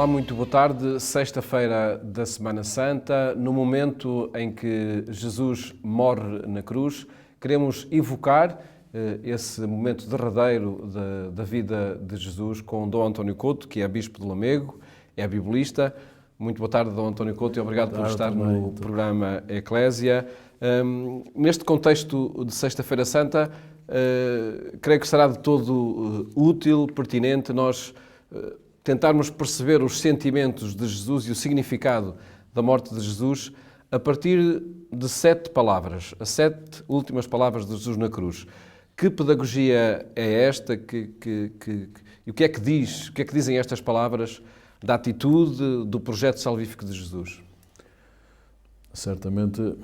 Olá, muito boa tarde. Sexta-feira da Semana Santa, no momento em que Jesus morre na cruz, queremos evocar esse momento derradeiro da vida de Jesus com Dom António Couto, que é Bispo de Lamego, é biblista. Muito boa tarde, Dom António Couto, e obrigado por estar no programa Eclésia. Neste contexto de Sexta-feira Santa, creio que será de todo útil, pertinente, nós tentarmos perceber os sentimentos de Jesus e o significado da morte de Jesus a partir de 7 palavras, as 7 últimas palavras de Jesus na cruz. Que pedagogia é esta? E o que é que dizem estas palavras da atitude, do projeto salvífico de Jesus? Certamente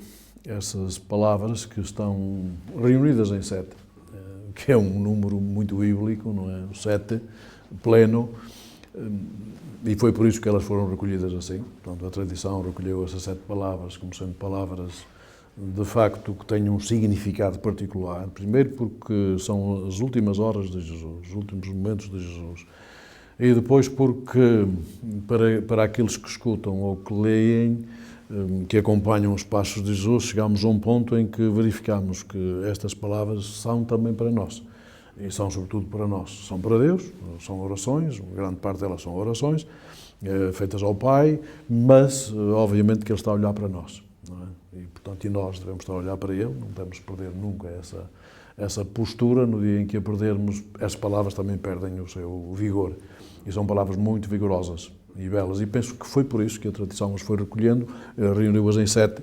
essas palavras que estão reunidas em 7, que é um número muito bíblico, não é? O 7 pleno, e foi por isso que elas foram recolhidas assim. Portanto, a tradição recolheu essas 7 palavras como sendo palavras de facto que têm um significado particular. Primeiro porque são as últimas horas de Jesus, os últimos momentos de Jesus. E depois porque, para aqueles que escutam ou que leem, que acompanham os passos de Jesus, chegamos a um ponto em que verificamos que estas palavras são também para nós. E são sobretudo para nós. São para Deus, são orações, grande parte delas são orações, feitas ao Pai, mas obviamente que Ele está a olhar para nós. Não é? E portanto, nós devemos estar a olhar para Ele, não devemos perder nunca essa postura. No dia em que a perdermos, as palavras também perdem o seu vigor. E são palavras muito vigorosas e belas. E penso que foi por isso que a tradição as foi recolhendo, reuniu-as em 7,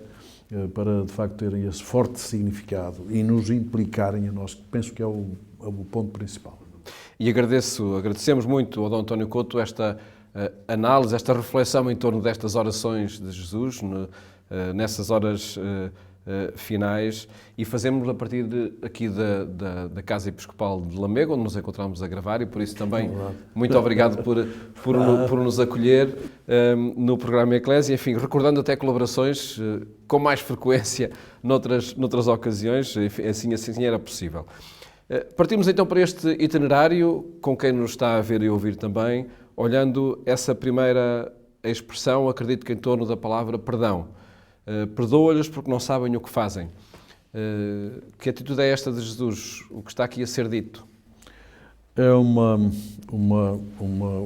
para de facto terem esse forte significado e nos implicarem a nós, que penso que é o ponto principal. E agradecemos muito ao Dom António Couto esta análise, esta reflexão em torno destas orações de Jesus, nessas horas finais, e fazemos a partir aqui da Casa Episcopal de Lamego, onde nos encontramos a gravar, e por isso também muito obrigado por nos acolher no programa Eclésia, enfim, recordando até colaborações com mais frequência noutras ocasiões, assim era possível. Partimos então para este itinerário, com quem nos está a ver e ouvir também, olhando essa primeira expressão, acredito que em torno da palavra perdão. Perdoa-lhes porque não sabem o que fazem. Que atitude é esta de Jesus? O que está aqui a ser dito? É uma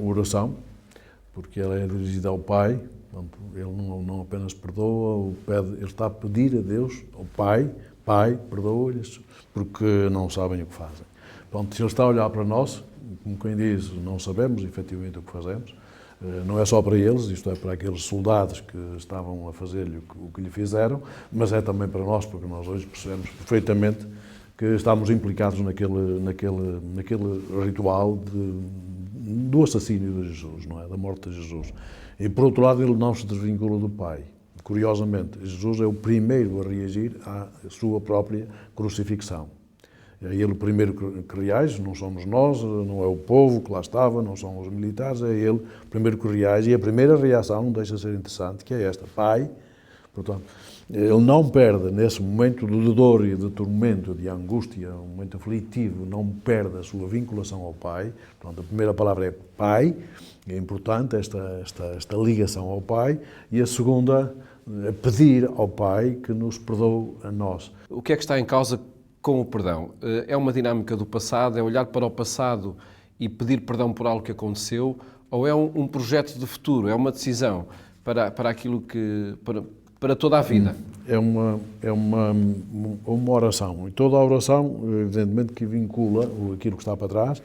oração, porque ela é dirigida ao Pai. Ele não apenas perdoa, ele está a pedir a Deus, ao Pai, Pai, perdoa-lhes porque não sabem o que fazem. Portanto, se Ele está a olhar para nós, como quem diz, não sabemos efetivamente o que fazemos. Não é só para eles, isto é para aqueles soldados que estavam a fazer-lhe o que lhe fizeram, mas é também para nós, porque nós hoje percebemos perfeitamente que estamos implicados naquele ritual do assassínio de Jesus, não é? Da morte de Jesus. E por outro lado, ele não se desvincula do Pai. Curiosamente, Jesus é o primeiro a reagir à sua própria crucifixão. É ele o primeiro que reage, não somos nós, não é o povo que lá estava, não são os militares, é ele o primeiro que reage. E a primeira reação não deixa de ser interessante, que é esta: Pai. Portanto, ele não perde, nesse momento de dor e de tormento, de angústia, um momento aflitivo, não perde a sua vinculação ao Pai. Portanto, a primeira palavra é Pai, é importante esta ligação ao Pai. E a segunda é pedir ao Pai que nos perdoe a nós. O que é que está em causa com o perdão? É uma dinâmica do passado, é olhar para o passado e pedir perdão por algo que aconteceu, ou é um projeto de futuro, é uma decisão para aquilo para toda a vida? É uma oração, e toda a oração, evidentemente, que vincula aquilo que está para trás,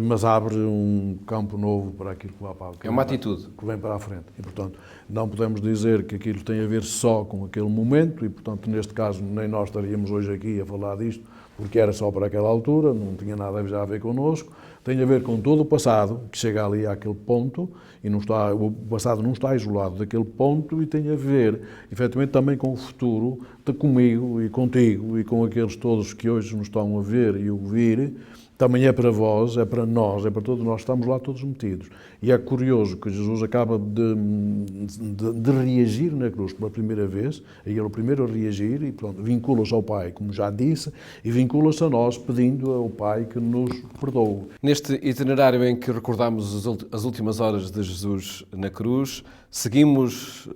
mas abre um campo novo para aquilo que vai para a frente. É uma atitude. Que vem para a frente. E, portanto, não podemos dizer que aquilo tem a ver só com aquele momento, e, portanto, neste caso, nem nós estaríamos hoje aqui a falar disto, porque era só para aquela altura, não tinha nada já a ver connosco. Tem a ver com todo o passado, que chega ali àquele ponto, e o passado não está isolado daquele ponto, e tem a ver, efetivamente, também com o futuro, comigo e contigo, e com aqueles todos que hoje nos estão a ver e ouvir, também é para vós, é para nós, é para todos nós, estamos lá todos metidos. E é curioso que Jesus acaba de reagir na cruz pela primeira vez, e ele é o primeiro a reagir, e pronto, vincula-se ao Pai, como já disse, e vincula-se a nós, pedindo ao Pai que nos perdoe. Neste itinerário em que recordamos as últimas horas de Jesus na cruz, seguimos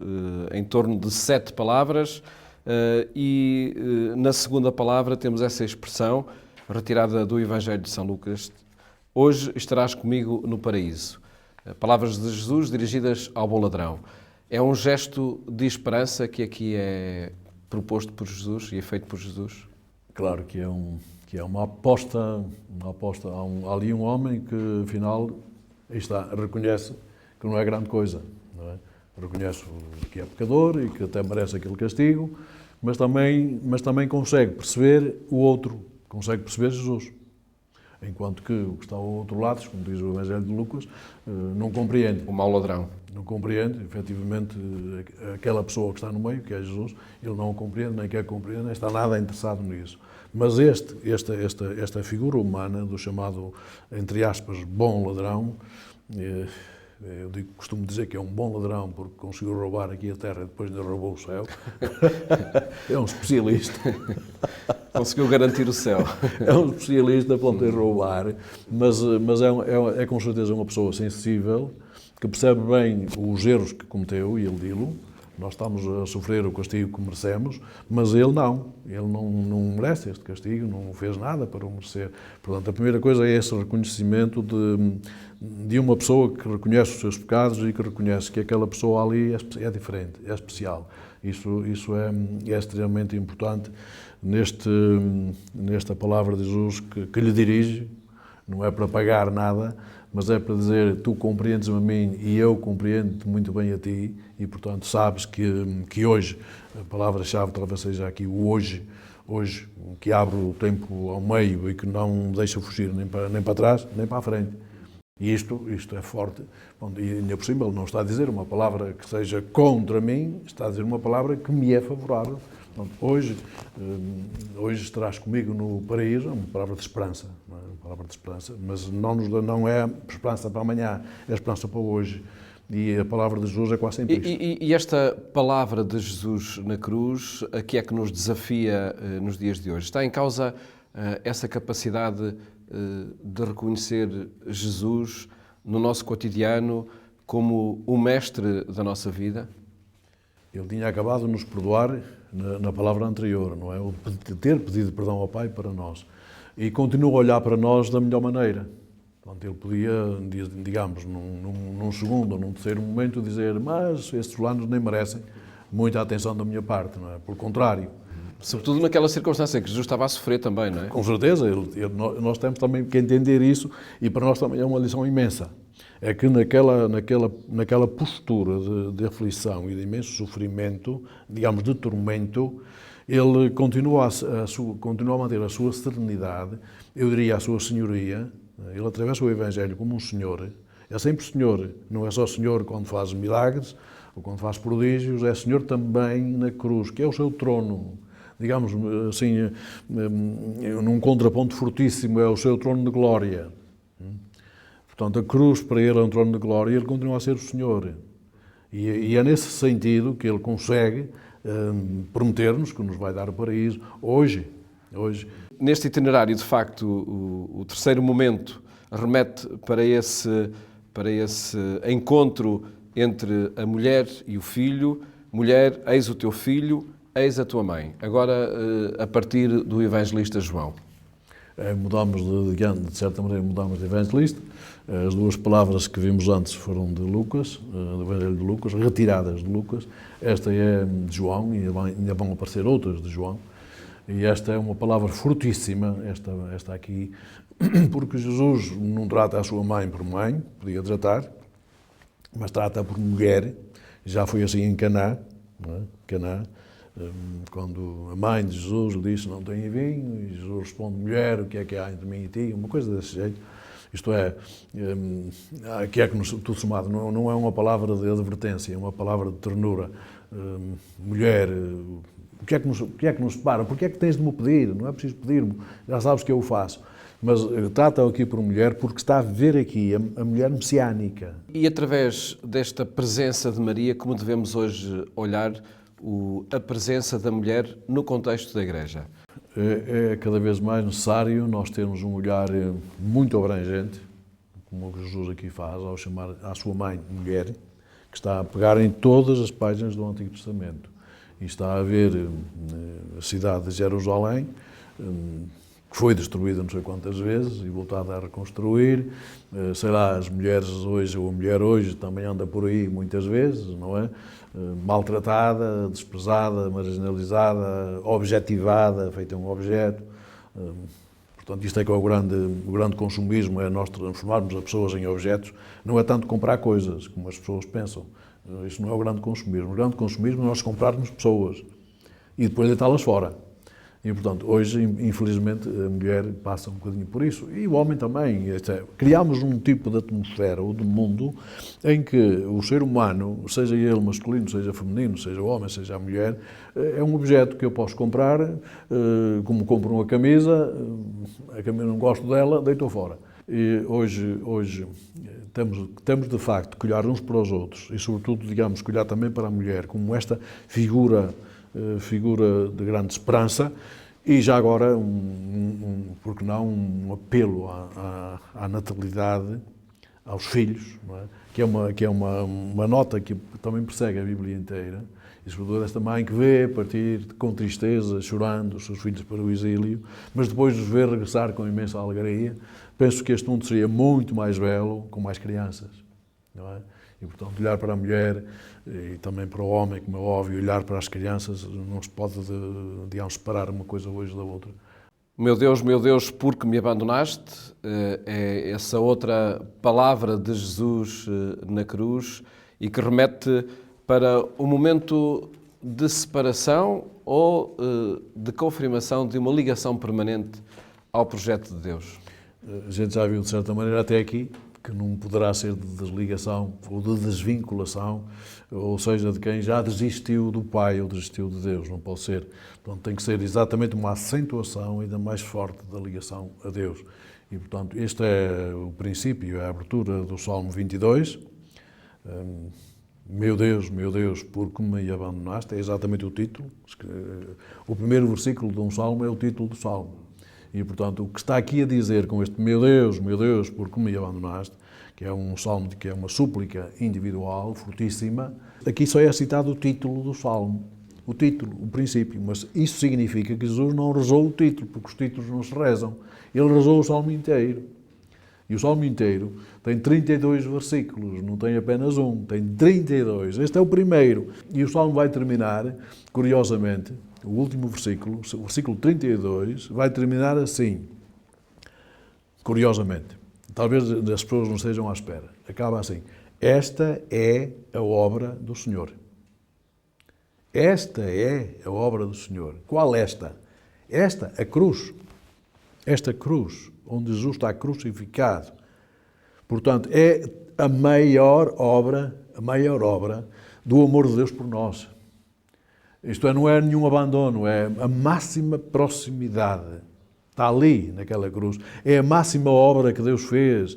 em torno de 7 palavras e na segunda palavra temos essa expressão retirada do Evangelho de São Lucas: hoje estarás comigo no paraíso. Palavras de Jesus dirigidas ao bom ladrão. É um gesto de esperança que aqui é proposto por Jesus e é feito por Jesus? Claro que é uma aposta, há ali um homem que, afinal, aí está, reconhece que não é grande coisa, não é? Reconhece que é pecador e que até merece aquele castigo, mas também consegue perceber o outro, consegue perceber Jesus. Enquanto que o que está ao outro lado, como diz o Evangelho de Lucas, não compreende. O mau ladrão. Não compreende, efetivamente, aquela pessoa que está no meio, que é Jesus, ele não o compreende, nem quer compreender, nem está nada interessado nisso. Mas esta figura humana, do chamado, entre aspas, bom ladrão, costumo dizer que é um bom ladrão porque conseguiu roubar aqui a terra e depois ainda roubou o céu. É um especialista. Conseguiu garantir o céu. É um especialista em roubar, mas é com certeza uma pessoa sensível, que percebe bem os erros que cometeu e ele dilo. Nós estamos a sofrer o castigo que merecemos, mas ele não merece este castigo, não fez nada para o merecer. Portanto, a primeira coisa é esse reconhecimento de uma pessoa que reconhece os seus pecados e que reconhece que aquela pessoa ali é diferente, é especial. Isso é extremamente importante nesta palavra de Jesus que lhe dirige. Não é para pagar nada, mas é para dizer: tu compreendes-me a mim e eu compreendo-te muito bem a ti, e portanto sabes que hoje, a palavra-chave talvez seja aqui o hoje, que abre o tempo ao meio e que não me deixa fugir nem para trás, nem para a frente. E isto é forte. Bom, e ainda por cima ele não está a dizer uma palavra que seja contra mim, está a dizer uma palavra que me é favorável. Portanto, hoje estarás comigo no paraíso, é uma palavra de esperança, não é? Uma palavra de esperança, mas não é esperança para amanhã, é esperança para hoje. E a palavra de Jesus é quase sempre isto. E esta palavra de Jesus na cruz, a que é que nos desafia nos dias de hoje? Está em causa essa capacidade de reconhecer Jesus no nosso cotidiano como o mestre da nossa vida? Ele tinha acabado de nos perdoar na palavra anterior, não é? O ter pedido perdão ao Pai para nós. E continua a olhar para nós da melhor maneira. Portanto, ele podia, digamos, num segundo ou num terceiro momento, dizer: mas estes fulanos nem merecem muita atenção da minha parte, não é? Pelo contrário. Sobretudo naquela circunstância em que Jesus estava a sofrer também, não é? Com certeza, nós temos também que entender isso, e para nós também é uma lição imensa. É que naquela postura de aflição e de imenso sofrimento, digamos, de tormento, ele continua a manter a sua serenidade, eu diria a sua senhoria. Ele atravessa o Evangelho como um senhor. É sempre senhor, não é só senhor quando faz milagres ou quando faz prodígios, é senhor também na cruz, que é o seu trono. Digamos assim, num contraponto fortíssimo, é o seu trono de glória. Portanto, a cruz para ele é um trono de glória e ele continua a ser o Senhor. E é nesse sentido que ele consegue prometer-nos que nos vai dar o paraíso hoje. Neste itinerário, de facto, o terceiro momento remete para esse encontro entre a mulher e o filho. Mulher, eis o teu filho, eis a tua mãe. Agora, a partir do evangelista João. De certa maneira, mudamos de evangelista. As duas palavras que vimos antes foram de Lucas, do Evangelho de Lucas, retiradas de Lucas. Esta é de João, e ainda vão aparecer outras de João. E esta é uma palavra fortíssima, esta aqui, porque Jesus não trata a sua mãe por mãe, podia tratar, mas trata por mulher. Já foi assim em Caná, não é? Caná, quando a mãe de Jesus lhe disse: não tem vinho, e Jesus responde: mulher, o que é que há entre mim e ti? Uma coisa desse jeito. Isto é, que é tudo somado, não é uma palavra de advertência, é uma palavra de ternura. Mulher, o que é que nos separa? Porque é que tens de me pedir? Não é preciso pedir-me, já sabes que eu o faço. Mas trata aqui por mulher porque está a ver aqui a mulher messiânica. E através desta presença de Maria, como devemos hoje olhar a presença da mulher no contexto da Igreja? É cada vez mais necessário nós termos um olhar muito abrangente, como o que Jesus aqui faz, ao chamar a sua mãe mulher, que está a pegar em todas as páginas do Antigo Testamento. E está a ver a cidade de Jerusalém, que foi destruída não sei quantas vezes e voltada a reconstruir. Sei lá, as mulheres hoje, ou a mulher hoje também anda por aí muitas vezes, não é? Maltratada, desprezada, marginalizada, objetivada, feita um objeto. Portanto, isto é que é o grande consumismo, é nós transformarmos as pessoas em objetos. Não é tanto comprar coisas, como as pessoas pensam. Isso não é o grande consumismo. O grande consumismo é nós comprarmos pessoas e depois deitá-las fora. E, portanto, hoje, infelizmente, a mulher passa um bocadinho por isso. E o homem também. Criámos um tipo de atmosfera ou de mundo em que o ser humano, seja ele masculino, seja feminino, seja homem, seja a mulher, é um objeto que eu posso comprar, como compro uma camisa, a camisa não gosto dela, deito fora. E hoje temos de facto que olhar uns para os outros e, sobretudo, digamos, que olhar também para a mulher como esta figura de grande esperança e já agora, porque não, um apelo à natalidade, aos filhos, não é? que é uma nota que também persegue a Bíblia inteira, e sobretudo esta mãe que vê partir com tristeza, chorando os seus filhos para o exílio, mas depois os vê regressar com imensa alegria. Penso que este mundo seria muito mais belo com mais crianças, não é? E, portanto, olhar para a mulher e também para o homem, como é óbvio, olhar para as crianças, não se pode, digamos, separar uma coisa hoje da outra. Meu Deus, por que me abandonaste? É essa outra palavra de Jesus na cruz e que remete para o momento de separação ou de confirmação de uma ligação permanente ao projeto de Deus. A gente já viu, de certa maneira, até aqui, que não poderá ser de desligação ou de desvinculação, ou seja, de quem já desistiu do Pai ou desistiu de Deus, não pode ser. Portanto, tem que ser exatamente uma acentuação ainda mais forte da ligação a Deus. E, portanto, este é o princípio, é a abertura do Salmo 22. Meu Deus, por que me abandonaste? É exatamente o título. O primeiro versículo de um salmo é o título do salmo. E, portanto, o que está aqui a dizer com este meu Deus, por que me abandonaste, que é um salmo que é uma súplica individual, fortíssima, aqui só é citado o título do salmo. O título, o princípio. Mas isso significa que Jesus não rezou o título, porque os títulos não se rezam. Ele rezou o salmo inteiro. E o salmo inteiro tem 32 versículos, não tem apenas um, tem 32. Este é o primeiro. E o salmo vai terminar, curiosamente, o último versículo, o versículo 32, vai terminar assim, curiosamente. Talvez as pessoas não estejam à espera. Acaba assim: esta é a obra do Senhor. Esta é a obra do Senhor. Qual esta? Esta, a cruz. Esta cruz, onde Jesus está crucificado. Portanto, é a maior obra do amor de Deus por nós. Isto é, não é nenhum abandono, é a máxima proximidade. Está ali, naquela cruz. É a máxima obra que Deus fez.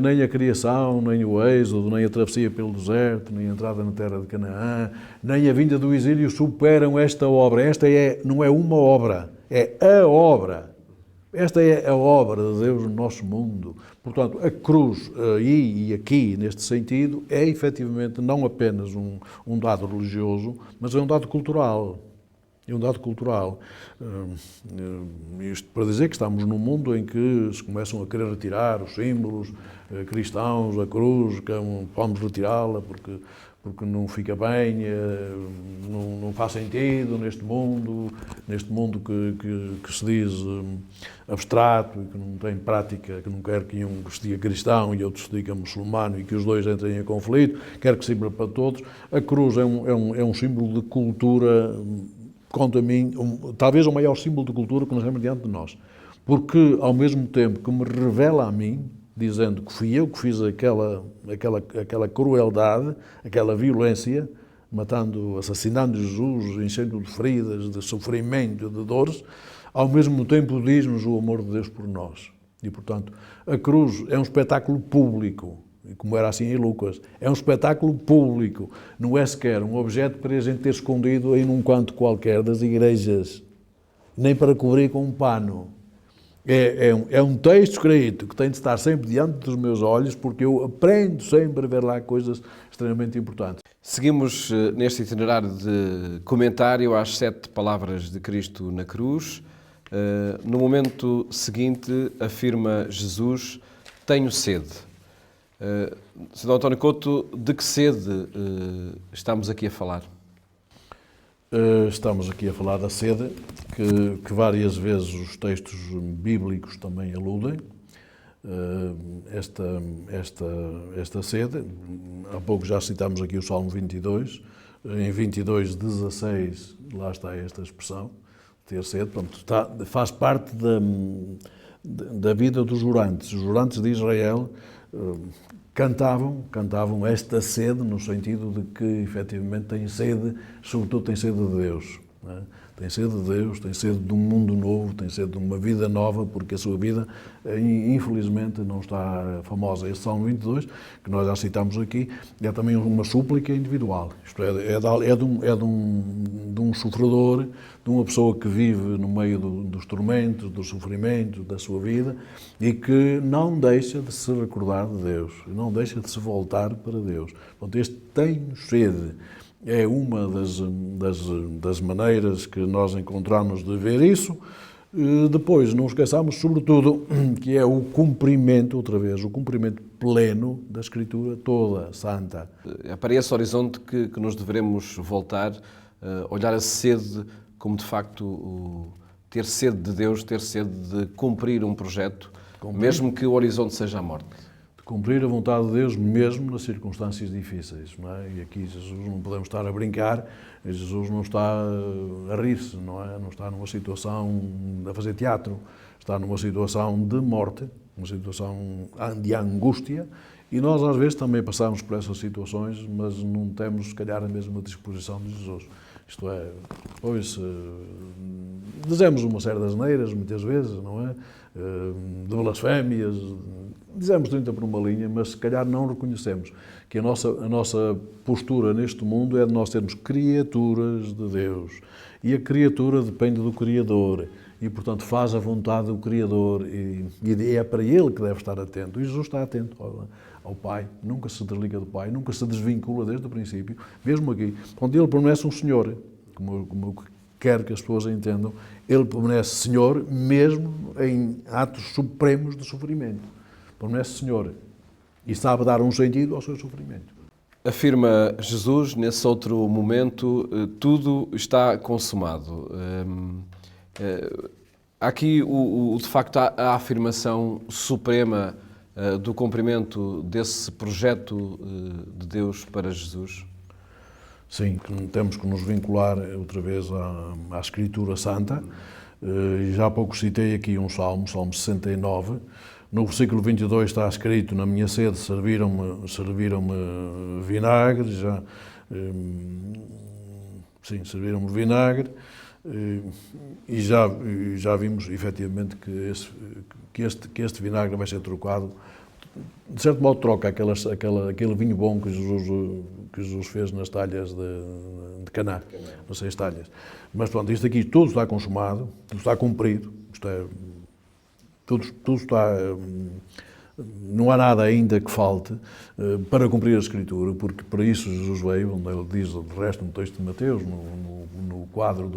Nem a criação, nem o êxodo, nem a travessia pelo deserto, nem a entrada na terra de Canaã, nem a vinda do exílio superam esta obra. Esta não é uma obra, é a obra. Esta é a obra de Deus no nosso mundo. Portanto, a cruz, aí e aqui, neste sentido, é efetivamente não apenas um dado religioso, mas é um dado cultural. É um dado cultural. Isto para dizer que estamos num mundo em que se começam a querer retirar os símbolos cristãos, a cruz, que vamos retirá-la porque não fica bem, não faz sentido neste mundo que se diz abstrato e que não tem prática, que não quer que um se diga cristão e outro se diga muçulmano e que os dois entrem em conflito, quer que sirva para todos. A cruz é um símbolo de cultura, quanto a mim, talvez o maior símbolo de cultura que nós temos diante de nós, porque ao mesmo tempo que me revela a mim, dizendo que fui eu que fiz aquela crueldade, aquela violência, assassinando Jesus, enchendo de feridas, de sofrimento, de dores, ao mesmo tempo diz-nos o amor de Deus por nós. E, portanto, a cruz é um espetáculo público, como era assim em Lucas. É um espetáculo público, não é sequer um objeto para a gente ter escondido em um canto qualquer das igrejas, nem para cobrir com um pano. É um texto escrito que tem de estar sempre diante dos meus olhos, porque eu aprendo sempre a ver lá coisas extremamente importantes. Seguimos neste itinerário de comentário às 7 palavras de Cristo na cruz. No momento seguinte, afirma Jesus: tenho sede. Sr. António Couto, de que sede estamos aqui a falar? Estamos aqui a falar da sede, que várias vezes os textos bíblicos também aludem. Esta sede, há pouco já citámos aqui o Salmo 22, em 22:16, lá está esta expressão, ter sede, pronto, faz parte da vida dos jurantes. Os jurantes de Israel cantavam esta sede, no sentido de que, efetivamente, têm sede, sobretudo têm sede de Deus. Não é? Tem sede de Deus, tem sede de um mundo novo, tem sede de uma vida nova, porque a sua vida, infelizmente, não está famosa. Este Salmo 22, que nós já citámos aqui, é também uma súplica individual. Isto é de um sofredor, de uma pessoa que vive no meio dos tormentos, dos sofrimentos da sua vida e que não deixa de se recordar de Deus, não deixa de se voltar para Deus. Portanto, este tenho sede é uma das maneiras que nós encontramos de ver isso. Depois, não esqueçamos, sobretudo, que é o cumprimento, outra vez, o cumprimento pleno da Escritura toda, santa. É para esse horizonte que nos devemos voltar, olhar a sede como, de facto, ter sede de Deus, ter sede de cumprir um projeto, mesmo que o horizonte seja a morte. Cumprir a vontade de Deus mesmo nas circunstâncias difíceis, não é? E aqui Jesus não podemos estar a brincar, Jesus não está a rir-se, não é? Não está numa situação a fazer teatro, está numa situação de morte, uma situação de angústia, e nós às vezes também passamos por essas situações, mas não temos, se calhar, a mesma disposição de Jesus. Isto é, pois, dizemos uma série de asneiras, muitas vezes, não é? De blasfémias, dizemos 30 por uma linha, mas se calhar não reconhecemos que a nossa postura neste mundo é de nós sermos criaturas de Deus. E a criatura depende do Criador e, portanto, faz a vontade do Criador e é para Ele que deve estar atento. E Jesus está atento ao Pai, nunca se desliga do Pai, nunca se desvincula desde o princípio, mesmo aqui, onde Ele permanece um Senhor, como quer que as pessoas entendam, Ele permanece Senhor mesmo em atos supremos de sofrimento. Permanece Senhor e sabe dar um sentido ao seu sofrimento. Afirma Jesus, nesse outro momento, tudo está consumado. Aqui, de facto, a afirmação suprema do cumprimento desse projeto de Deus para Jesus. Sim, temos que nos vincular outra vez à Escritura Santa. Já há pouco citei aqui um Salmo 69. No versículo 22 está escrito: na minha sede serviram-me vinagre, serviram-me vinagre, e já vimos efetivamente que este vinagre vai ser trocado. De certo modo troca aquele vinho bom que Jesus fez nas talhas de Caná, nas 6 talhas. Mas pronto, isto aqui tudo está consumado, tudo está cumprido, tudo está, não há nada ainda que falte para cumprir a Escritura, porque para isso Jesus veio, onde ele diz, de resto, no texto de Mateus, no quadro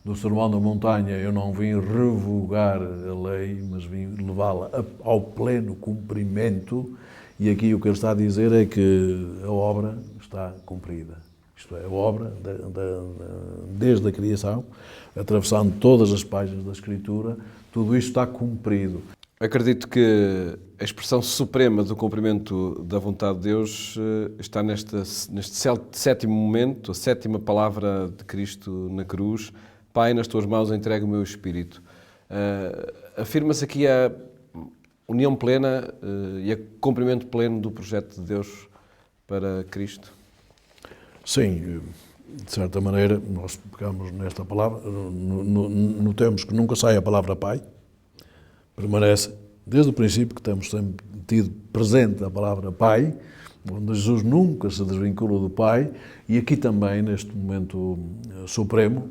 do Sermão da Montanha: eu não vim revogar a lei, mas vim levá-la ao pleno cumprimento. E aqui o que ele está a dizer é que a obra está cumprida. Isto é, a obra, desde a criação, atravessando todas as páginas da Escritura, tudo isto está cumprido. Acredito que a expressão suprema do cumprimento da vontade de Deus está neste 7º momento, a 7ª palavra de Cristo na cruz: Pai, nas tuas mãos entrego o meu espírito. Afirma-se aqui a união plena e o cumprimento pleno do projeto de Deus para Cristo? Sim, de certa maneira, nós pegamos nesta palavra, notemos que nunca sai a palavra Pai, permanece desde o princípio que temos sempre tido presente a palavra Pai, onde Jesus nunca se desvincula do Pai, e aqui também, neste momento supremo,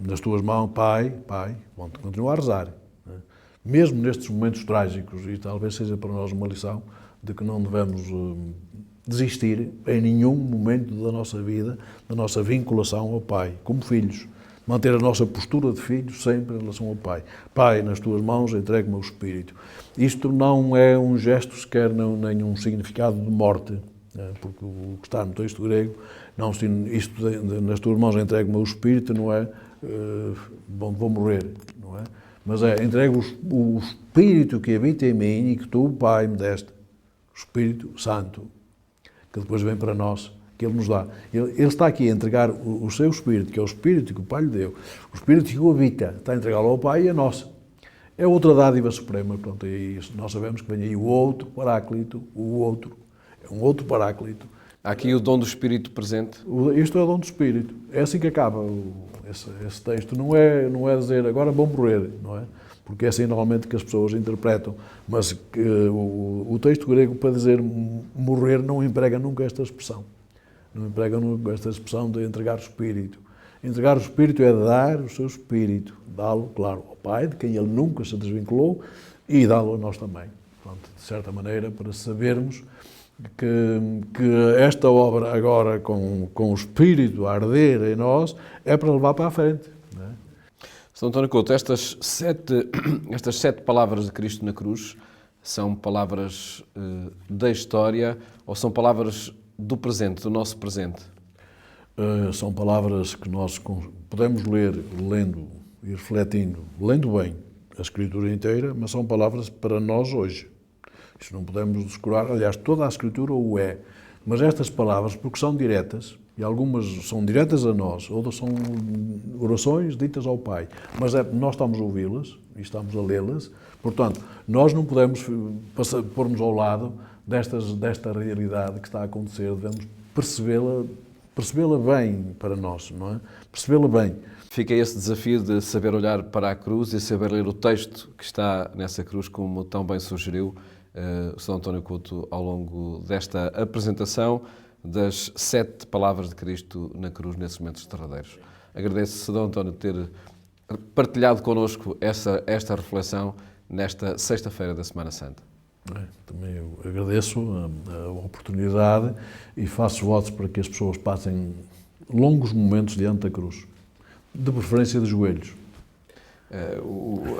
nas tuas mãos, Pai, Pai, vão-te continuar a rezar. Mesmo nestes momentos trágicos, e talvez seja para nós uma lição de que não devemos desistir em nenhum momento da nossa vida, da nossa vinculação ao Pai, como filhos. Manter a nossa postura de filhos sempre em relação ao Pai. Pai, nas tuas mãos entregue-me o Espírito. Isto não é um gesto sequer, nem um significado de morte, porque o que está no texto grego, não, isto nas tuas mãos entregue-me o Espírito, não é vou morrer, não é? Mas é entregue o Espírito que habita em mim e que tu, Pai, me deste, o Espírito Santo, que depois vem para nós, que Ele nos dá. Ele está aqui a entregar o seu Espírito, que é o Espírito que o Pai lhe deu, o Espírito que o habita, está a entregá-lo ao Pai e a nós. É outra dádiva suprema, pronto, e nós sabemos que vem aí o outro Paráclito, é um outro Paráclito. Há aqui o dom do Espírito presente. Isto é o dom do Espírito. É assim que acaba esse texto. Não é dizer agora vão morrer, não é? Porque é assim normalmente que as pessoas interpretam. Mas o texto grego para dizer morrer não emprega nunca esta expressão. Não emprega nunca esta expressão de entregar o Espírito. Entregar o Espírito é dar o seu Espírito, dá-lo, claro, ao Pai, de quem Ele nunca se desvinculou, e dá-lo a nós também. Portanto, de certa maneira, para sabermos que esta obra agora, com o Espírito a arder em nós, é para levar para a frente. Não é? São António Couto, estas sete palavras de Cristo na cruz são palavras da história ou são palavras do presente, do nosso presente? São palavras que nós podemos ler lendo e refletindo, lendo bem a Escritura inteira, mas são palavras para nós hoje. Isso não podemos descurar, aliás, toda a Escritura o é. Mas estas palavras, porque são diretas, e algumas são diretas a nós, outras são orações ditas ao Pai, mas nós estamos a ouvi-las e estamos a lê-las, portanto, nós não podemos pôr-nos ao lado desta realidade que está a acontecer, devemos percebê-la bem para nós, não é? Percebê-la bem. Fica esse desafio de saber olhar para a cruz e saber ler o texto que está nessa cruz, como tão bem sugeriu São António Couto ao longo desta apresentação das 7 palavras de Cristo na cruz nesses momentos derradeiros. Agradeço, São António, ter partilhado connosco esta reflexão nesta sexta-feira da Semana Santa. Também eu agradeço a oportunidade e faço votos para que as pessoas passem longos momentos diante da cruz, de preferência de joelhos.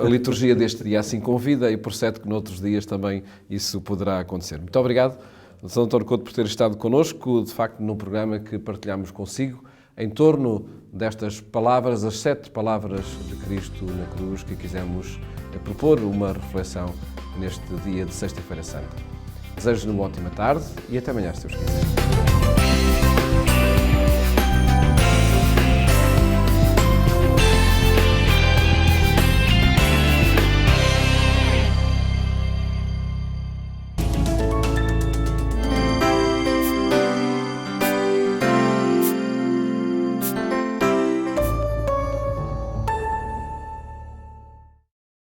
A liturgia deste dia assim convida e procede que noutros dias também isso poderá acontecer. Muito obrigado, São António Couto, por ter estado connosco, de facto, num programa que partilhamos consigo, em torno destas palavras, as 7 palavras de Cristo na cruz, que quisemos propor uma reflexão neste dia de Sexta-feira Santa. Desejo-lhe uma ótima tarde e até amanhã, se Deus quiser.